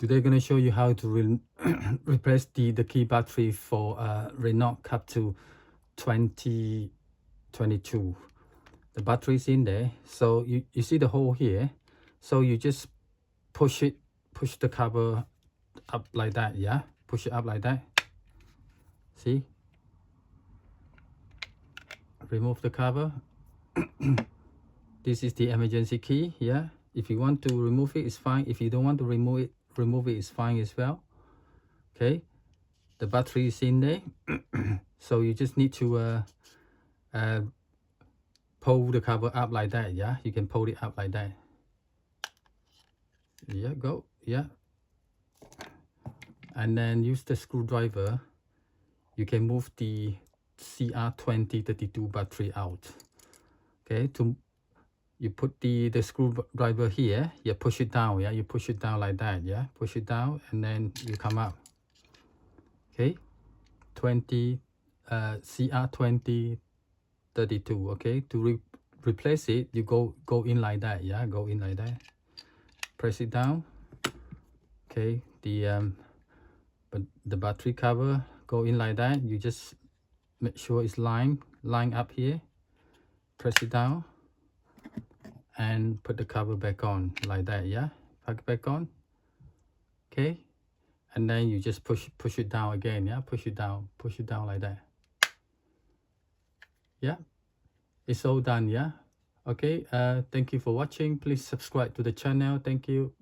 Today gonna show you how to replace the key battery for Renault Captur 2022. The battery's in there, so you see the hole here, so you just push the cover up like that. Yeah, push it up like that. See, remove the cover. This is the emergency key. Yeah, if you want to remove it, it's fine. If you don't want to remove it is fine as well. Okay, the battery is in there. So you just need to pull the cover up like that. Yeah, you can pull it up like that. Yeah, go. Yeah, and then use the screwdriver. You can move the CR2032 battery out. Okay, you put the screwdriver here. You push it down. Yeah, you push it down like that. Yeah, push it down, and then you come out. Okay, CR2032. Okay, to replace it, you go in like that. Yeah, go in like that. Press it down. Okay, but the battery cover go in like that. You just make sure it's line up here. Press it down and put the cover back on like that. Yeah, plug it back on. Okay, and then you just push it down again. Yeah, push it down like that. Yeah, it's all done. Yeah, okay, thank you for watching. Please subscribe to the channel. Thank you.